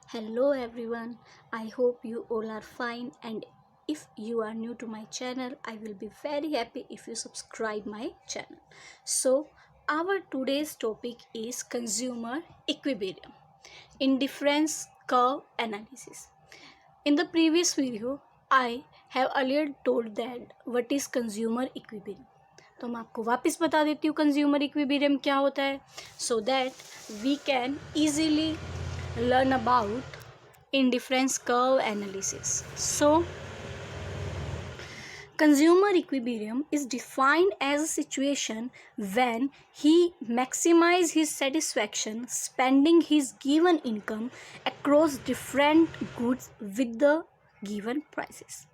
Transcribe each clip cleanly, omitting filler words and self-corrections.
Hello everyone, I hope you all are fine, and if you are new to my channel, I will be very happy if you subscribe my channel. So our today's topic is consumer equilibrium, indifference curve analysis. In the previous video, I have earlier told that what is consumer equilibrium. तो मैं आपको वापस बता देती हूँ consumer equilibrium क्या होता है, so that we can easily learn about indifference curve analysis. So consumer equilibrium is defined as a situation when he maximizes his satisfaction spending his given income across different goods with the given prices.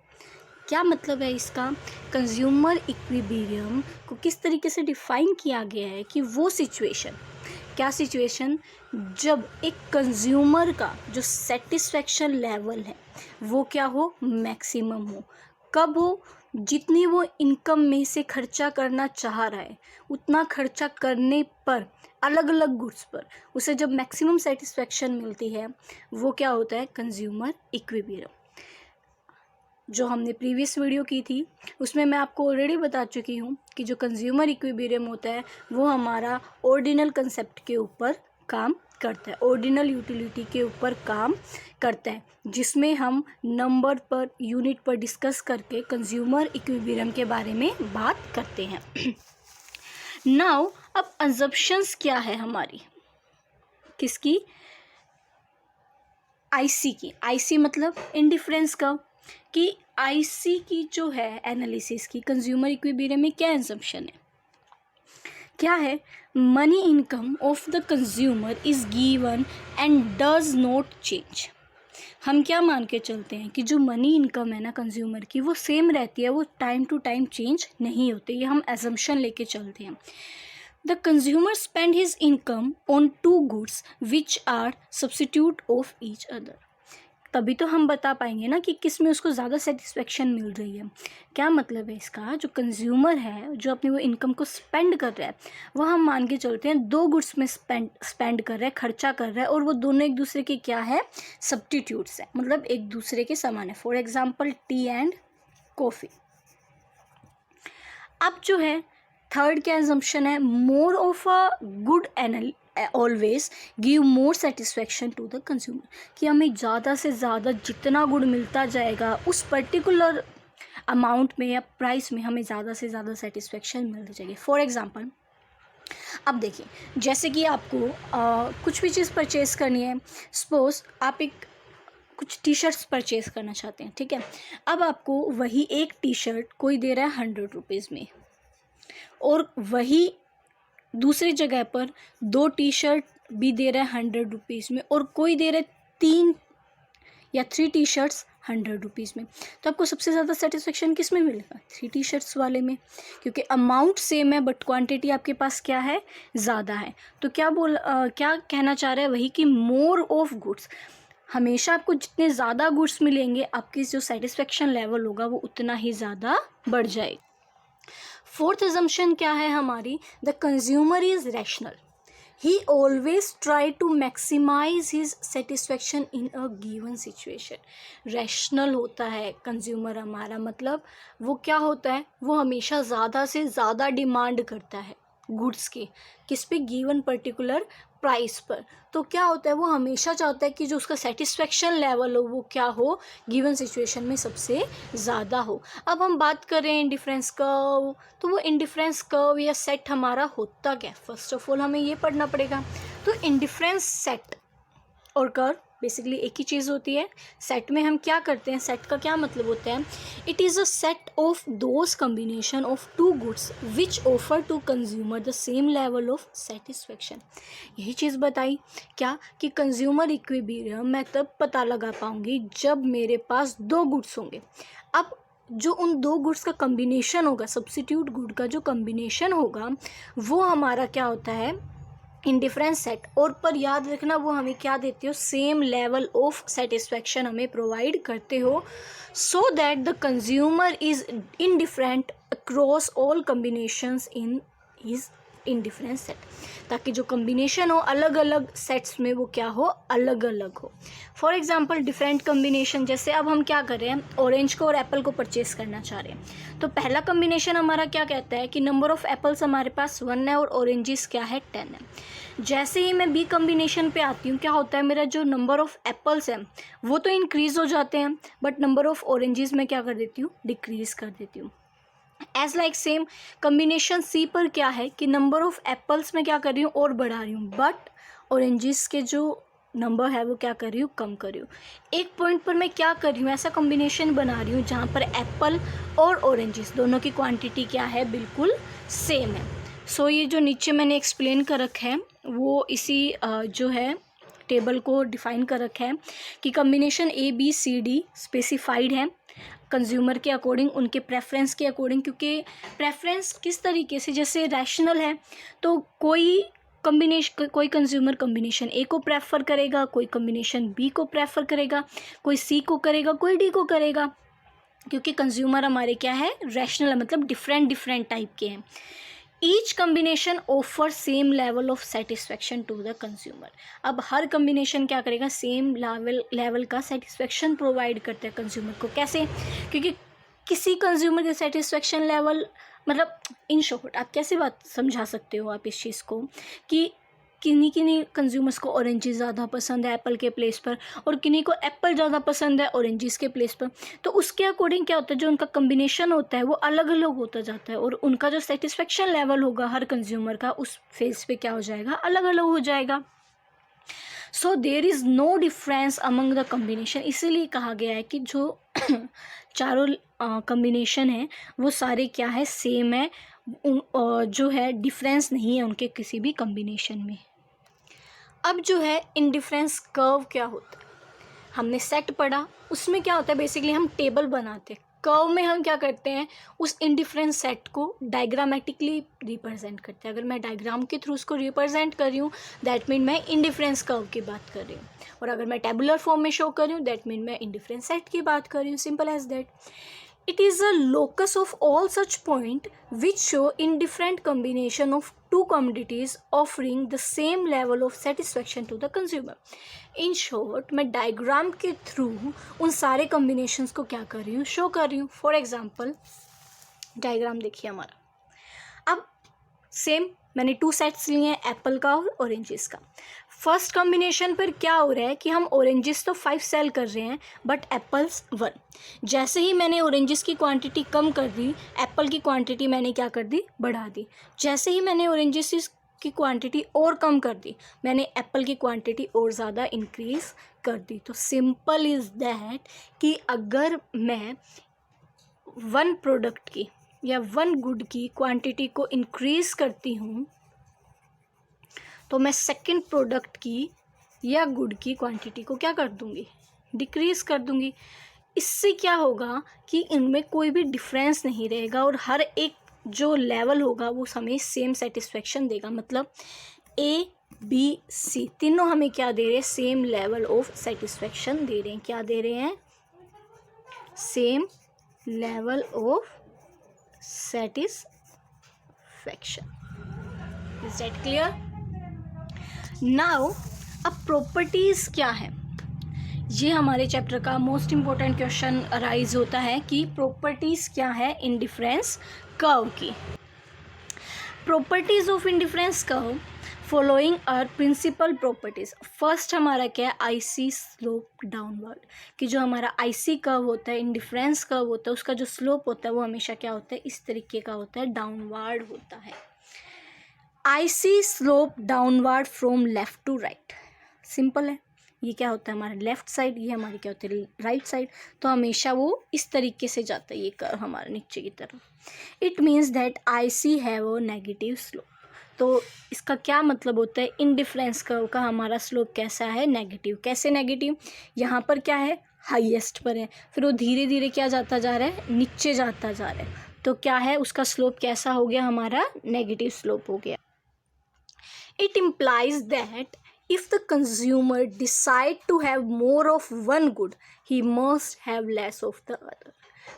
क्या मतलब है इसका? Consumer equilibrium को किस तरीके से define किया गया है कि वो सिचुएशन, क्या सिचुएशन, जब एक कंज्यूमर का जो सेटिस्फेक्शन लेवल है वो क्या हो, मैक्सिमम हो. कब हो? जितनी वो इनकम में से खर्चा करना चाह रहा है उतना खर्चा करने पर अलग अलग गुड्स पर उसे जब मैक्सिमम सेटिस्फेक्शन मिलती है वो क्या होता है, कंज्यूमर इक्विलिब्रियम. जो हमने प्रीवियस वीडियो की थी उसमें मैं आपको ऑलरेडी बता चुकी हूँ कि जो कंज्यूमर इक्विलिब्रियम होता है वो हमारा ऑर्डिनल कंसेप्ट के ऊपर काम करता है, ऑर्डिनल यूटिलिटी के ऊपर काम करता है, जिसमें हम नंबर पर यूनिट पर डिस्कस करके कंज्यूमर इक्विलिब्रियम के बारे में बात करते हैं. नाउ अब अजम्पशंस क्या है हमारी, किसकी, आईसी की. आईसी मतलब इंडिफरेंस कर्व, कि आईसी की जो है एनालिसिस की कंज्यूमर इक्विलिब्रियम में क्या अजम्पशन है, क्या है, money income of the consumer is given and does not change. हम क्या मान के चलते हैं कि जो मनी इनकम है ना कंज्यूमर की वो सेम रहती है, वो टाइम टू टाइम चेंज नहीं होती, ये हम एजम्पशन लेके चलते हैं. The consumer spend his income on two goods which are substitute of each other. तभी तो हम बता पाएंगे ना कि किस में उसको ज़्यादा सेटिस्फेक्शन मिल रही है. क्या मतलब है इसका, जो कंज्यूमर है जो अपनी वो इनकम को स्पेंड कर रहा है वह हम मान के चलते हैं दो गुड्स में स्पेंड कर रहा है, खर्चा कर रहा है, और वो दोनों एक दूसरे के क्या है, सब्स्टिट्यूट्स है, मतलब एक दूसरे के समान है. For example tea and coffee. अब जो है थर्ड क्या एजम्पशन है, more of a good always give more satisfaction to the consumer, कि हमें ज़्यादा से ज़्यादा जितना गुड मिलता जाएगा उस पर्टिकुलर अमाउंट में या प्राइस में हमें ज़्यादा से ज़्यादा सेटिस्फेक्शन मिलती जाएगी. फॉर एग्जांपल अब देखिए, जैसे कि आपको कुछ भी चीज़ परचेज़ करनी है, सपोज आप एक कुछ टी शर्ट्स परचेज़ करना चाहते हैं, ठीक है. अब आपको वही एक टी शर्ट कोई दे रहा है 100 रुपीज़ में, और वही दूसरी जगह पर दो टी शर्ट भी दे रहा है 100 रुपीज़ में, और कोई दे रहा है 3 टी शर्ट्स 100 रुपीज़ में. तो आपको सबसे ज़्यादा सेटिस्फेक्शन किस में मिलेगा, 3 टी शर्ट्स वाले में, क्योंकि अमाउंट सेम है बट क्वांटिटी आपके पास क्या है, ज़्यादा है. तो क्या कहना चाह रहा है वही कि मोर ऑफ गुड्स, हमेशा आपको जितने ज़्यादा गुड्स मिलेंगे आपकी जो सेटिस्फेक्शन लेवल होगा वो उतना ही ज़्यादा बढ़ जाएगा. फोर्थ अजम्पशन क्या है हमारी, the consumer is rational, he always try to maximise his satisfaction in a given situation. Rational होता है कंज्यूमर हमारा, मतलब वो क्या होता है, वो हमेशा ज़्यादा से ज़्यादा डिमांड करता है गुड्स के, किस पे, गिवन पर्टिकुलर प्राइस पर. तो क्या होता है, वो हमेशा चाहता है कि जो उसका सेटिस्फेक्शन लेवल हो वो क्या हो, गिवन सिचुएशन में सबसे ज़्यादा हो. अब हम बात कर रहे हैं इंडिफरेंस कर्व, तो वो इंडिफरेंस कर्व या सेट हमारा होता क्या, फर्स्ट ऑफ ऑल हमें ये पढ़ना पड़ेगा. तो इंडिफरेंस सेट और कर्व बेसिकली एक ही चीज़ होती है. सेट में हम क्या करते हैं, सेट का क्या मतलब होता है, it is a set of those combination of two goods which offer to consumer the same level of satisfaction. यही चीज़ बताई क्या, कि कंज्यूमर इक्विलिब्रियम मैं तब पता लगा पाऊंगी जब मेरे पास दो गुड्स होंगे. अब जो उन दो गुड्स का कम्बिनेशन होगा, सब्स्टिट्यूट गुड का जो कम्बिनेशन होगा वो हमारा क्या होता है, इंडिफरेंस सेट. और पर याद रखना वो हमें क्या देते हो, सेम लेवल ऑफ सेटिस्फेक्शन हमें प्रोवाइड करते हो, so that the consumer is indifferent across all combinations in his in different set, ताकि जो कम्बिनेशन हो अलग अलग सेट्स में वो क्या हो, अलग अलग हो। फॉर एग्जांपल डिफरेंट कम्बिनेशन, जैसे अब हम क्या कर रहे हैं, ऑरेंज को और एप्पल को परचेस करना चाह रहे हैं, तो पहला कम्बिनेशन हमारा क्या कहता है कि नंबर ऑफ़ एप्पल्स हमारे पास 1 है और ऑरेंजेस क्या है 10 है। जैसे ही मैं बी कम्बिनेशन पे आती हूँ, क्या होता है, मेरा जो नंबर ऑफ़ एप्पल्स है वो तो इंक्रीज़ हो जाते हैं, बट नंबर ऑफ़ ऑरेंजेस मैं क्या कर देती हूँ, डिक्रीज़ कर देती हूँ। एज लाइक सेम कम्बिनेशन सी पर क्या है कि नंबर ऑफ़ एप्पल्स मैं क्या कर रही हूँ, और बढ़ा रही हूँ, बट ऑरेंजेस के जो नंबर है वो क्या कर रही हूँ, कम कर रही हूँ। एक पॉइंट पर मैं क्या कर रही हूँ, ऐसा कम्बिनेशन बना रही हूँ जहाँ पर एप्पल और ऑरेंजेस दोनों की क्वांटिटी क्या है, बिल्कुल सेम है। सो ये जो नीचे मैंने एक्सप्लेन कर रखा है वो इसी जो है टेबल को डिफाइन कर रखा है कि combination A B C D specified है कंज्यूमर के अकॉर्डिंग, उनके प्रेफरेंस के अकॉर्डिंग, क्योंकि प्रेफरेंस किस तरीके से, जैसे रैशनल है तो कोई कंज्यूमर कम्बिनेशन ए को प्रेफर करेगा, कोई कम्बिनेशन बी को प्रेफर करेगा, कोई सी को करेगा, कोई डी को करेगा, क्योंकि कंज्यूमर हमारे क्या है, रैशनल है, मतलब डिफरेंट टाइप के हैं। Each combination offer same level of satisfaction to the consumer. अब हर कम्बिनेशन क्या करेगा, सेम लेवल का सेटिस्फेक्शन प्रोवाइड करता है कंज्यूमर को। कैसे, क्योंकि किसी कंज्यूमर के सेटिस्फेक्शन लेवल, मतलब इन शॉर्ट आप कैसे बात समझा सकते हो आप इस चीज़ को कि किन्हीं कंज्यूमर्स को ऑरेंजेस ज़्यादा पसंद है एप्पल के प्लेस पर, और किन्हीं को एप्पल ज़्यादा पसंद है ऑरेंजेस के प्लेस पर, तो उसके अकॉर्डिंग क्या होता है, जो उनका कम्बिनेशन होता है वो अलग अलग होता जाता है, और उनका जो सेटिस्फेक्शन लेवल होगा हर कंज्यूमर का उस फेज पे क्या हो जाएगा, अलग अलग हो जाएगा। So there is no difference among the combination, इसीलिए कहा गया है कि जो चारों कम्बिनेशन है वो सारे क्या है, सेम है, जो है डिफरेंस नहीं है उनके किसी भी कम्बिनेशन में। अब जो है इंडिफरेंस कर्व क्या होता है, हमने सेट पढ़ा, उसमें क्या होता है, बेसिकली हम टेबल बनाते हैं। कर्व में हम क्या करते हैं, उस इंडिफरेंस सेट को डायग्रामेटिकली रिप्रेजेंट करते हैं। अगर मैं डायग्राम के थ्रू उसको रिप्रेजेंट कर रही हूँ दैट मीन मैं इंडिफरेंस कर्व की बात कर रही हूँ, और अगर मैं टेबुलर फॉर्म में शो कर रही हूँ दैट मीन मैं इंडिफरेंस सेट की बात कर रही हूँ। Simple as that. It is a locus of all such point which show indifferent combination of two commodities offering the same level of satisfaction to the consumer. In short, मैं diagram के through उन सारे combinations को क्या कर रही हूँ, show कर रही हूँ। फॉर एग्जाम्पल डायग्राम देखिए हमारा। अब सेम मैंने 2 सेट्स लिए हैं, एप्पल का और ऑरेंजेस का। फर्स्ट कॉम्बिनेशन पर क्या हो रहा है कि हम ऑरेंजेस तो 5 सेल कर रहे हैं बट एप्पल्स 1। जैसे ही मैंने ऑरेंजेस की क्वांटिटी कम कर दी, एप्पल की क्वांटिटी मैंने क्या कर दी, बढ़ा दी। जैसे ही मैंने ऑरेंजेस की क्वांटिटी और कम कर दी, मैंने एप्पल की क्वांटिटी और ज़्यादा इंक्रीज़ कर दी। तो सिंपल इज़ दैट कि अगर मैं 1 प्रोडक्ट की या 1 गुड की क्वांटिटी को इंक्रीज़ करती हूँ तो मैं सेकंड प्रोडक्ट की या गुड की क्वांटिटी को क्या कर दूँगी, डिक्रीज़ कर दूँगी। इससे क्या होगा कि इनमें कोई भी डिफरेंस नहीं रहेगा और हर एक जो लेवल होगा वो हमें सेम सेटिस्फेक्शन देगा। मतलब ए बी सी तीनों हमें क्या दे रहे हैं, सेम लेवल ऑफ सेटिस्फेक्शन दे रहे हैं। क्या दे रहे हैं, same level of satisfaction. Is that clear? Now अब प्रॉपर्टीज़ क्या है, ये हमारे चैप्टर का मोस्ट इम्पोर्टेंट क्वेश्चन अराइज होता है कि प्रॉपर्टीज़ क्या है इंडिफरेंस कर्व की। Properties of indifference curve following are principle properties. First हमारा क्या है, आईसी स्लोप डाउनवर्ड, कि जो हमारा आईसी कर्व होता है, इंडिफरेंस कर्व होता है, उसका जो स्लोप होता है वो हमेशा क्या होता है, इस तरीके का होता है, डाउनवर्ड होता है। IC slope downward from left to right. Simple है, ये क्या होता है हमारा लेफ्ट साइड, ये हमारी क्या होती है राइट साइड, तो हमेशा वो इस तरीके से जाता है ये कर्व हमारा नीचे की तरफ। It means that IC have a negative slope. तो इसका क्या मतलब होता है, इंडिफरेंस कर्व का हमारा स्लोप कैसा है, नेगेटिव। कैसे नेगेटिव, यहाँ पर क्या है, हाईएस्ट पर है, फिर वो धीरे धीरे क्या जाता जा रहा है, नीचे जाता जा रहा है, तो क्या है उसका स्लोप कैसा हो गया, हमारा नेगेटिव स्लोप हो गया। It implies that if the consumer decide to have more of one good, he must have less of the other.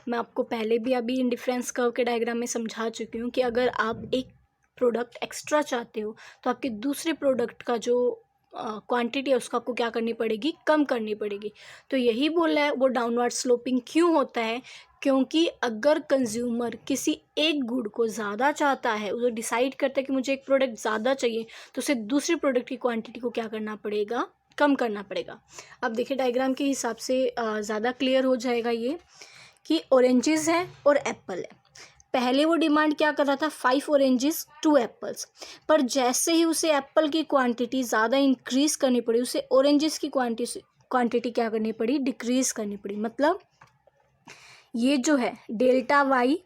मैं आपको पहले भी अभी इंडिफरेंस कर्व के डायग्राम में समझा चुकी हूँ कि अगर आप एक प्रोडक्ट एक्स्ट्रा चाहते हो तो आपके दूसरे प्रोडक्ट का जो क्वांटिटी है उसका आपको क्या करनी पड़ेगी, कम करनी पड़ेगी। तो यही बोला है वो डाउनवर्ड स्लोपिंग क्यों होता है, क्योंकि अगर कंज्यूमर किसी एक गुड को ज़्यादा चाहता है, वो डिसाइड करता है कि मुझे एक प्रोडक्ट ज़्यादा चाहिए, तो उसे दूसरे प्रोडक्ट की क्वांटिटी को क्या करना पड़ेगा, कम करना पड़ेगा। अब देखिए डायग्राम के हिसाब से ज़्यादा क्लियर हो जाएगा ये कि ऑरेंजेस हैं और एप्पल है। पहले वो डिमांड क्या कर रहा था, 5 ऑरेंजेस 2 एप्पल्स, पर जैसे ही उसे एप्पल की क्वांटिटी ज़्यादा इंक्रीज़ करनी पड़ी, उसे ऑरेंजेस की क्वांटिटी क्या करनी पड़ी, डिक्रीज़ करनी पड़ी। मतलब ये जो है डेल्टा वाई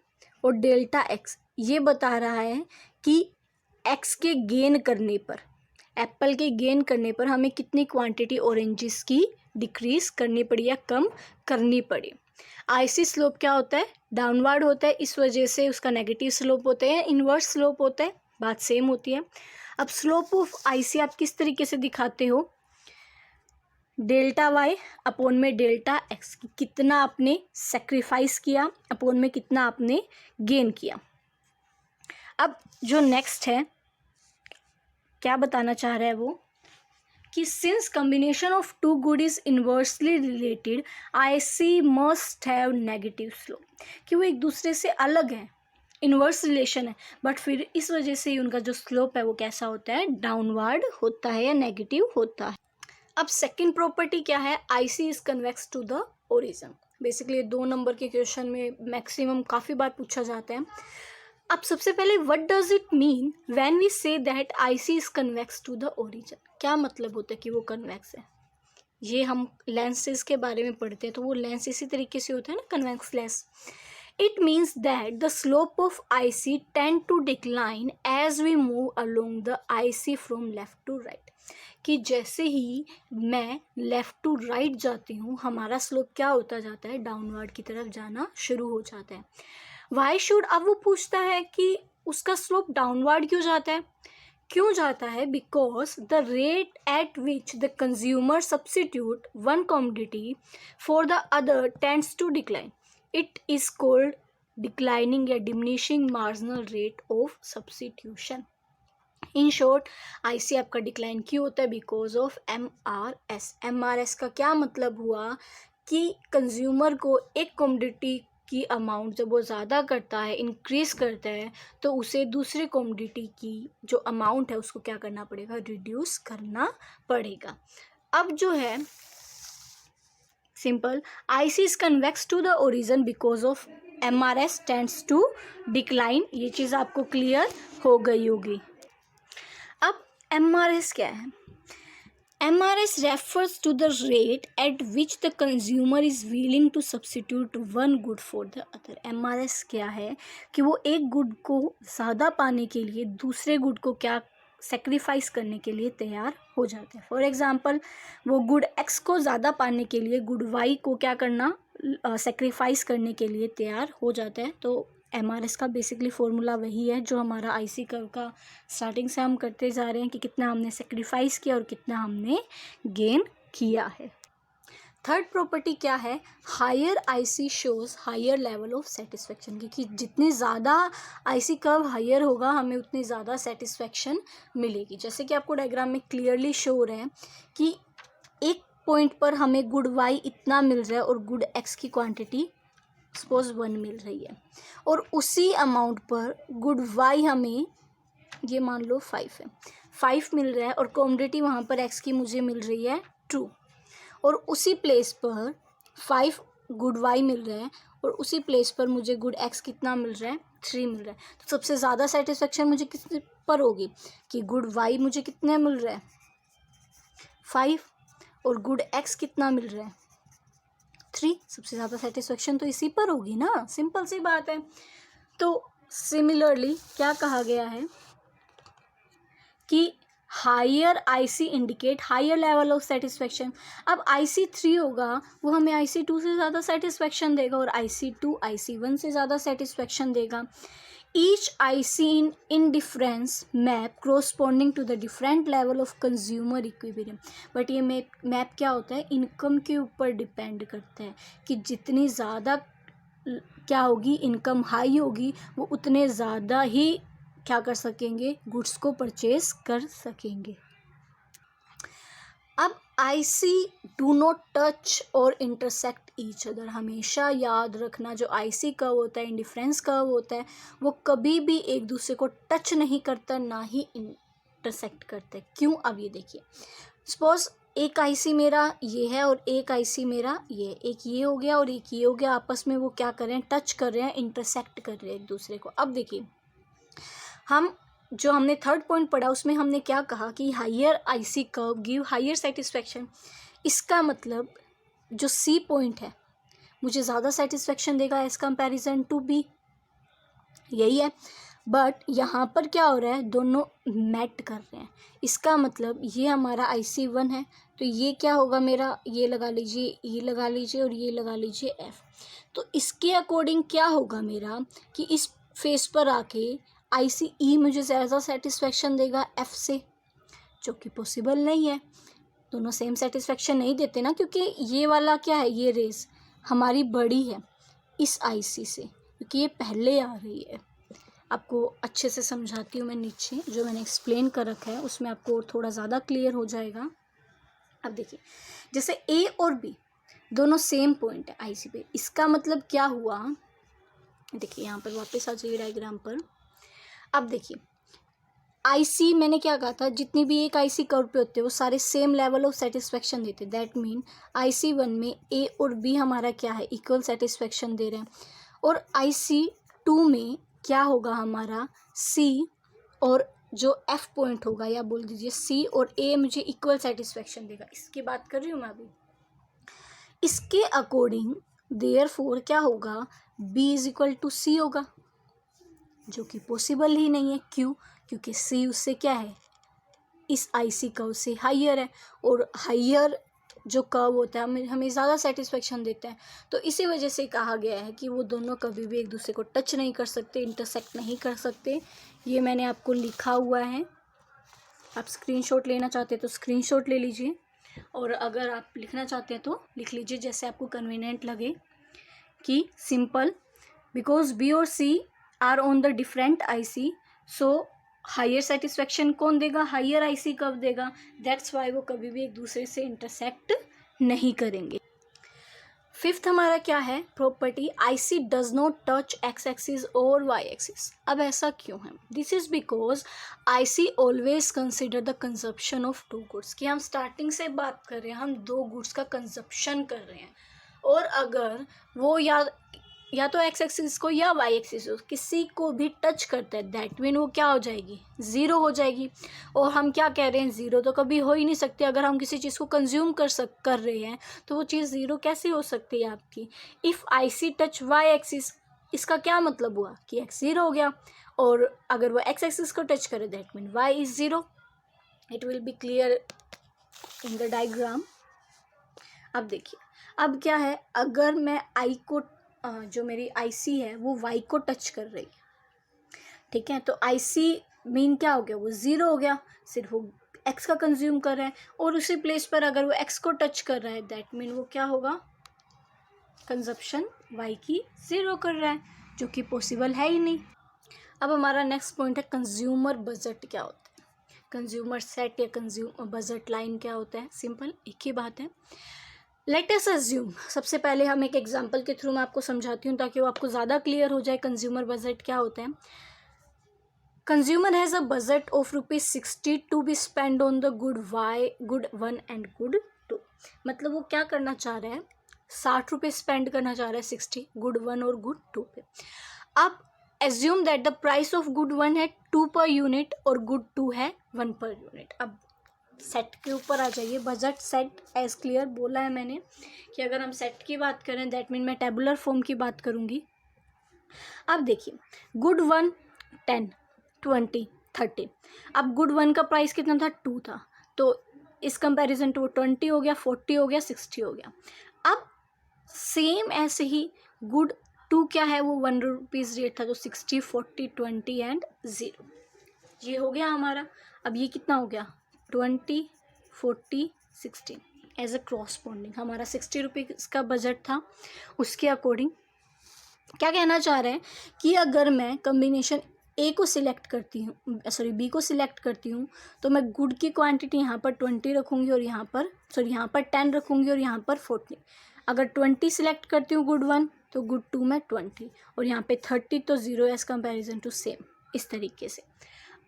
और डेल्टा एक्स, ये बता रहा है कि एक्स के गेन करने पर, एप्पल के गेन करने पर हमें कितनी क्वांटिटी ऑरेंजेस की डिक्रीज़ करनी पड़ी या कम करनी पड़ी। आईसी स्लोप क्या होता है, डाउनवर्ड होता है, इस वजह से उसका नेगेटिव स्लोप होते हैं, इन्वर्स स्लोप होता है, बात सेम होती है। अब स्लोप ऑफ आईसी आप किस तरीके से दिखाते हो, डेल्टा वाई अपोन में डेल्टा एक्स, कितना आपने सेक्रीफाइस किया अपोन में कितना आपने गेन किया। अब जो नेक्स्ट है, क्या बताना चाह रहा है वो कि since combination of two good is inversely related, IC must have negative slope, कि वो एक दूसरे से अलग है, इन्वर्स रिलेशन है, बट फिर इस वजह से ही उनका जो स्लोप है वो कैसा होता है, डाउनवर्ड होता है या नेगेटिव होता है। अब सेकंड प्रॉपर्टी क्या है, IC is convex to the origin. Basically 2 number के क्वेश्चन में मैक्सिमम काफ़ी बार पूछा जाता है। अब सबसे पहले what does it mean when we say that IC is convex to the origin, क्या मतलब होता है कि वो कन्वेक्स है। ये हम लेंसेज के बारे में पढ़ते हैं, तो वो लेंस इसी तरीके से होता है ना, convex lens. It means that the slope of IC tend to decline as we move along the IC from left to right. कि जैसे ही मैं लेफ़्ट टू राइट जाती हूँ हमारा स्लोप क्या होता जाता है, डाउनवर्ड की तरफ जाना शुरू हो जाता है। वाई शुड, अब वो पूछता है कि उसका स्लोप डाउनवर्ड क्यों जाता है, क्यों जाता है, because the rate at which the consumer substitute one commodity for the other tends to decline, it is called declining या diminishing marginal rate of substitution. In short IC आपका डिक्लाइन क्यों होता है, बिकॉज ऑफ एमआरएस। एमआरएस का क्या मतलब हुआ कि कंज्यूमर को एक कमोडिटी की अमाउंट जब वो ज़्यादा करता है, इंक्रीज़ करता है, तो उसे दूसरे कमोडिटी की जो अमाउंट है उसको क्या करना पड़ेगा, रिड्यूस करना पड़ेगा। अब जो है simple, IC is convex to the origin because of MRS tends to decline, ये चीज़ आपको क्लियर हो गई होगी। अब एमआरएस क्या है, MRS refers to the rate at which the consumer is willing to substitute one good for the other. MRS क्या है कि वो एक गुड को ज़्यादा पाने के लिए दूसरे गुड को क्या सेक्रीफाइस करने के लिए तैयार हो जाते हैं। फॉर एग्जांपल वो गुड X को ज़्यादा पाने के लिए गुड Y को क्या करना, सेक्रीफाइस करने के लिए तैयार हो जाता है। तो MRS का बेसिकली फॉर्मूला वही है जो हमारा आईसी कर्व का स्टार्टिंग से हम करते जा रहे हैं कि कितना हमने सेक्रीफाइस किया और कितना हमने गेन किया है। थर्ड प्रॉपर्टी क्या है, higher IC shows higher level of satisfaction, क्योंकि जितनी ज़्यादा आईसी कर्व हायर होगा हमें उतनी ज़्यादा सेटिस्फेक्शन मिलेगी। जैसे कि आपको डायग्राम में क्लियरली शो हो रहा है कि एक पॉइंट पर हमें गुड Y इतना मिल रहा है और गुड X की क्वांटिटी सपोज 1 मिल रही है, और उसी अमाउंट पर गुड Y हमें ये मान लो 5 है, 5 मिल रहा है, और कमोडिटी वहाँ पर X की मुझे मिल रही है 2, और उसी प्लेस पर 5 गुड Y मिल रहा है और उसी प्लेस पर मुझे गुड X कितना मिल रहा है, 3 मिल रहा है। तो सबसे ज़्यादा सेटिस्फेक्शन मुझे किस पर होगी कि गुड Y मुझे कितने मिल रहा है 5, और गुड X कितना मिल रहा है 3। सबसे ज़्यादा सेटिस्फेक्शन तो इसी पर होगी ना, सिंपल सी बात है। तो सिमिलरली क्या कहा गया है कि higher IC indicate higher level of satisfaction. अब IC3 होगा वो हमें IC2 से ज़्यादा सेटिस्फेक्शन देगा और IC2 IC1 से ज़्यादा सेटिस्फेक्शन देगा। Each IC in difference map corresponding to the different level of consumer equilibrium। But ये मैप क्या होता है, इनकम के ऊपर डिपेंड करता है कि जितनी ज़्यादा क्या होगी, इनकम हाई होगी, वो उतने ज़्यादा ही क्या कर सकेंगे, गुड्स को परचेज कर सकेंगे। अब आईसी डू नॉट टच और इंटरसेक्ट ईच अदर। हमेशा याद रखना, जो आईसी कर्व होता है, इंडिफरेंस कर्व होता है, वो कभी भी एक दूसरे को टच नहीं करता, ना ही इंटरसेक्ट करता है। क्यों? अब ये देखिए, सपोज एक आईसी मेरा ये है और एक आईसी मेरा ये, एक ये हो गया और एक ये हो गया, आपस में वो क्या कर रहे हैं, टच कर रहे हैं, इंटरसेक्ट कर रहे हैं एक दूसरे को। अब देखिए, हम जो हमने थर्ड पॉइंट पढ़ा उसमें हमने क्या कहा कि higher IC curve give higher satisfaction. इसका मतलब जो सी पॉइंट है मुझे ज़्यादा सेटिस्फेक्शन देगा एज कंपैरिजन टू बी, यही है। बट यहाँ पर क्या हो रहा है, दोनों मैट कर रहे हैं। इसका मतलब ये हमारा IC1 है, तो ये क्या होगा मेरा, ये लगा लीजिए, ये लगा लीजिए और ये लगा लीजिए F। तो इसके अकॉर्डिंग क्या होगा मेरा कि इस फेस पर आके ICE मुझे ज़्यादा सेटिस्फेक्शन देगा F से, जो कि पॉसिबल नहीं है। दोनों सेम सेटिस्फेक्शन नहीं देते ना, क्योंकि ये वाला क्या है, ये रेस हमारी बड़ी है इस IC से, क्योंकि ये पहले आ रही है। आपको अच्छे से समझाती हूँ मैं, नीचे जो मैंने एक्सप्लेन कर रखा है उसमें आपको थोड़ा ज़्यादा क्लियर हो जाएगा। अब देखिए, जैसे A और B दोनों सेम पॉइंट है IC पे, इसका मतलब क्या हुआ, देखिए यहाँ पर वापस आ जाइए डायग्राम पर। अब देखिए, IC मैंने क्या कहा था, जितनी भी एक IC कर्व पे होते हैं वो सारे सेम लेवल ऑफ सेटिस्फेक्शन देते हैं। दैट मीन IC1 में A और B हमारा क्या है, इक्वल सेटिस्फेक्शन दे रहे हैं। और IC2 में क्या होगा, हमारा C और जो F पॉइंट होगा, या बोल दीजिए C और A मुझे इक्वल सेटिस्फेक्शन देगा। इसकी बात कर रही हूँ मैं अभी। इसके अकॉर्डिंग देयरफॉर क्या होगा, B is equal to C होगा, जो कि पॉसिबल ही नहीं है। क्यों? क्योंकि C उससे क्या है, इस IC कर्व से हाइयर है, और हाइयर जो कर्व होता है हमें ज़्यादा सेटिस्फेक्शन देता है। तो इसी वजह से कहा गया है कि वो दोनों कभी भी एक दूसरे को टच नहीं कर सकते, इंटरसेक्ट नहीं कर सकते। ये मैंने आपको लिखा हुआ है, आप स्क्रीनशॉट लेना चाहते हैं तो स्क्रीनशॉट ले लीजिए, और अगर आप लिखना चाहते हैं तो लिख लीजिए जैसे आपको कन्वीनियंट लगे। कि सिंपल, बिकॉज B और C are on the different IC, so higher satisfaction कौन देगा, हायर IC कब देगा, दैट्स वाई वो कभी भी एक दूसरे से इंटरसेक्ट नहीं करेंगे। फिफ्थ हमारा क्या है, property, IC does not touch X axis और Y एक्सिस। अब ऐसा क्यों है, this is because IC always consider the consumption of two goods. कि हम स्टार्टिंग से बात कर रहे हैं, हम दो गुड्स का कंजप्शन कर रहे हैं, और अगर वो या तो X एक्सिस को या Y एक्सिस को किसी को भी टच करता है, दैट मीन वो क्या हो जाएगी, ज़ीरो हो जाएगी। और हम क्या कह रहे हैं, ज़ीरो तो कभी हो ही नहीं सकती। अगर हम किसी चीज़ को कंज्यूम कर रहे हैं तो वो चीज़ ज़ीरो कैसे हो सकती है आपकी। If IC touch Y axis, इसका क्या मतलब हुआ कि X ज़ीरो हो गया, और अगर वो X एक्सिस को टच करे that mean Y is zero. It will be clear in the diagram. अब देखिए, अब क्या है, अगर मैं I को जो मेरी IC है वो Y को टच कर रही है, ठीक है, तो IC मीन क्या हो गया, वो ज़ीरो हो गया, सिर्फ वो X का कंज्यूम कर रहा है। और उसी प्लेस पर अगर वो X को टच कर रहा है दैट मीन वो क्या होगा, कंजप्शन Y की ज़ीरो कर रहा है, जो कि पॉसिबल है ही नहीं। अब हमारा नेक्स्ट पॉइंट है कंज्यूमर बजट क्या होता है, कंज्यूमर सेट या कंज्यूमर बजट लाइन क्या होता है। सिंपल एक ही बात है। लेट अस अज्यूम, सबसे पहले हम एक एग्जांपल के थ्रू मैं आपको समझाती हूँ ताकि वो आपको ज़्यादा क्लियर हो जाए कंज्यूमर बजट क्या होता है। Consumer has a budget of ₹60 to be spend on the good 1 and good 2। मतलब वो क्या करना चाह रहा है, 60 रुपये स्पेंड करना चाह रहा है 60 गुड 1 और गुड 2 पे। अब assume that the price of good 1 है 2 पर यूनिट और गुड 2 है 1 पर यूनिट। अब सेट के ऊपर आ जाइए, बजट सेट एज क्लियर बोला है मैंने कि अगर हम सेट की बात करें दैट मीन मैं टेबुलर फॉर्म की बात करूँगी। अब देखिए, गुड 1 10 20 30। अब गुड 1 का प्राइस कितना था, 2 था, तो इस कंपैरिजन टू 20 हो गया, 40 हो गया, 60 हो गया। अब सेम ऐसे ही गुड 2 क्या है, वो ₹1 रेट था, तो 60 40 20 एंड 0, ये हो गया हमारा। अब ये कितना हो गया, 20 40 60 एज अ क्रॉसपॉन्डिंग। हमारा 60 रुपीज़ का बजट था, उसके अकॉर्डिंग क्या कहना चाह रहे हैं कि अगर मैं कम्बिनेशन ए को सिलेक्ट करती हूँ, सॉरी बी को सिलेक्ट करती हूँ, तो मैं गुड की क्वांटिटी यहाँ पर 20 रखूँगी और यहाँ पर 10 रखूँगी और यहाँ पर 40। अगर 20 सिलेक्ट करती हूँ गुड 1 तो गुड 2 में 20 और यहाँ पे 30, तो 0 एज कंपेरिजन टू सेम, इस तरीके से।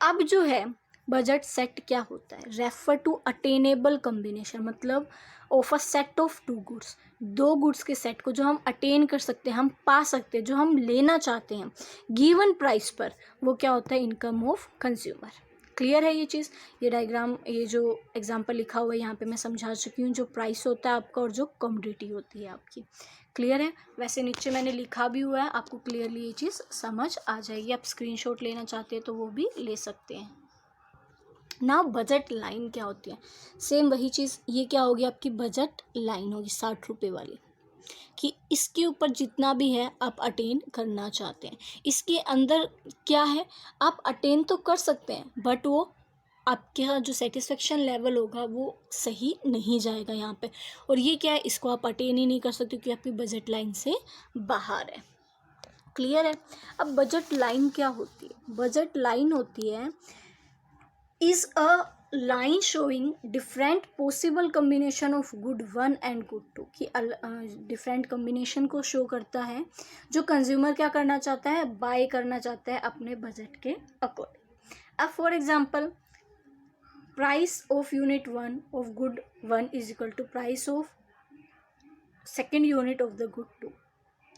अब जो है बजट सेट क्या होता है, रेफर टू अटेनेबल कम्बिनेशन, मतलब of a set of two goods, दो गुड्स के सेट को जो हम अटेन कर सकते हैं, हम पा सकते हैं, जो हम लेना चाहते हैं गिवन प्राइस पर, वो क्या होता है, इनकम ऑफ कंज्यूमर। क्लियर है ये चीज़? ये डायग्राम, ये जो एग्जांपल लिखा हुआ है यहाँ पे मैं समझा चुकी हूँ, जो प्राइस होता है आपका और जो कमोडिटी होती है आपकी। क्लियर है? वैसे नीचे मैंने लिखा भी हुआ है, आपको क्लियरली ये चीज़ समझ आ जाएगी। आप स्क्रीनशॉट लेना चाहते हैं तो वो भी ले सकते हैं ना। बजट लाइन क्या होती है, सेम वही चीज़, ये क्या होगी आपकी बजट लाइन होगी 60 रुपये वाली, कि इसके ऊपर जितना भी है आप अटेन करना चाहते हैं। इसके अंदर क्या है, आप अटेन तो कर सकते हैं बट वो आपके यहाँ जो सेटिस्फेक्शन लेवल होगा वो सही नहीं जाएगा यहाँ पे। और ये क्या है, इसको आप अटेन ही नहीं कर सकते क्योंकि आपकी बजट लाइन से बाहर है। क्लियर है? अब बजट लाइन क्या होती है? बजट लाइन होती है is a line showing different possible combination of good 1 and good 2, कि डिफरेंट कम्बिनेशन को शो करता है जो कंज्यूमर क्या करना चाहता है, बाय करना चाहता है अपने बजट के अकॉर्डिंग। अब for example price of unit 1 of good 1 is equal to price of second unit of the good 2।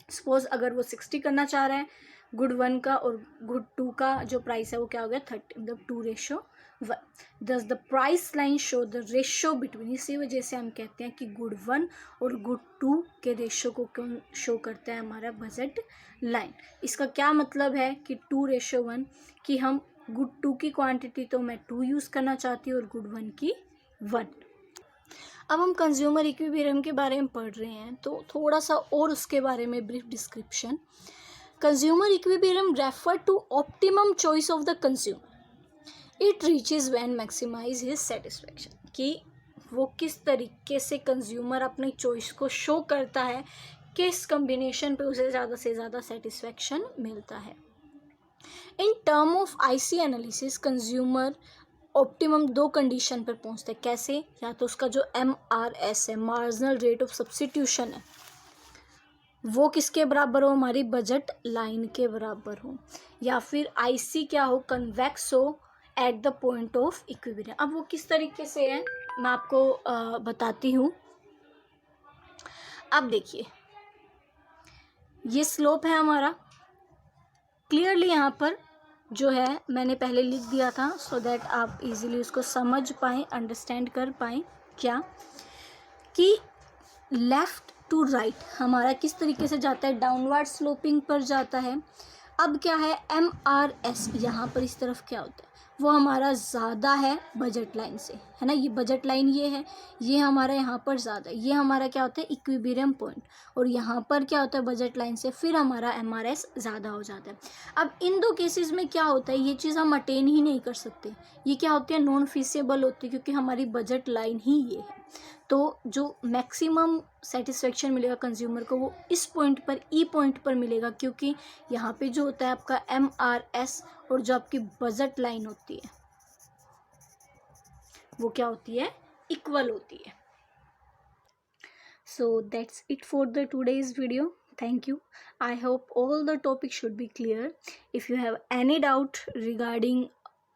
Suppose अगर वो 60 करना चाह रहा है गुड 1 का, और गुड 2 का जो प्राइस है वो क्या हो गया 30, मतलब 2:1। दस the price line show the ratio between, इसी वजह से हम कहते हैं कि गुड 1 और गुड 2 के रेशो को कौन शो करता है, हमारा बजट लाइन। इसका क्या मतलब है कि 2:1, कि हम गुड 2 की क्वांटिटी तो मैं 2 यूज़ करना चाहती हूँ और गुड 1 की 1। अब हम कंज्यूमर इक्विलिब्रियम के बारे में पढ़ रहे हैं तो थोड़ा सा और उसके बारे में brief description. Consumer equilibrium refer to optimum choice of the consumer, it reaches when maximise his satisfaction, कि वो किस तरीके से कंज्यूमर अपनी चॉइस को शो करता है, किस कम्बिनेशन पे उसे ज़्यादा से ज़्यादा सेटिस्फेक्शन मिलता है। In term of IC analysis consumer optimum दो कंडीशन पर पहुंचते हैं। कैसे? या तो उसका जो MRS है, मार्जिनल रेट ऑफ सब्स्टिट्यूशन है, वो किसके बराबर हो, हमारी बजट लाइन के बराबर हो, या फिर IC क्या हो, कन्वेक्स हो at the point of equilibrium. अब वो किस तरीके से है मैं आपको बताती हूँ। अब देखिए ये स्लोप है हमारा, क्लियरली यहाँ पर जो है मैंने पहले लिख दिया था सो दैट आप इजीली उसको समझ पाएँ, अंडरस्टैंड कर पाएँ। क्या कि लेफ़्ट टू राइट हमारा किस तरीके से जाता है, डाउनवर्ड स्लोपिंग पर जाता है। अब क्या है, MRS यहाँ पर इस तरफ क्या होता है, वो हमारा ज़्यादा है बजट लाइन से, है ना। ये बजट लाइन ये है, ये हमारा यहाँ पर ज़्यादा है, ये हमारा क्या होता है इक्विलिब्रियम पॉइंट, और यहाँ पर क्या होता है बजट लाइन से फिर हमारा MRS ज़्यादा हो जाता है। अब इन दो केसेस में क्या होता है, ये चीज़ हम अटेन ही नहीं कर सकते, ये क्या होती है नॉन फीसेबल होती है, क्योंकि हमारी बजट लाइन ही ये है। तो जो मैक्सिमम सेटिस्फेक्शन मिलेगा कंज्यूमर को वो इस पॉइंट पर, ई पॉइंट पर मिलेगा, क्योंकि यहाँ पे जो होता है आपका MRS और जो आपकी बजट लाइन होती है वो क्या होती है, इक्वल होती है। So that's it for the today's video. Thank you. I hope all the topics should be clear. If you have any doubt regarding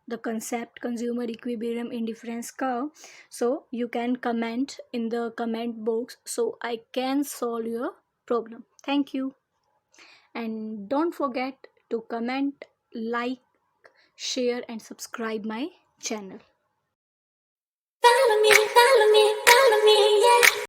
the concept consumer equilibrium indifference curve, so you can comment in the comment box so I can solve your problem. Thank you. And don't forget to comment, like, share and subscribe my channel. Follow me, yeah.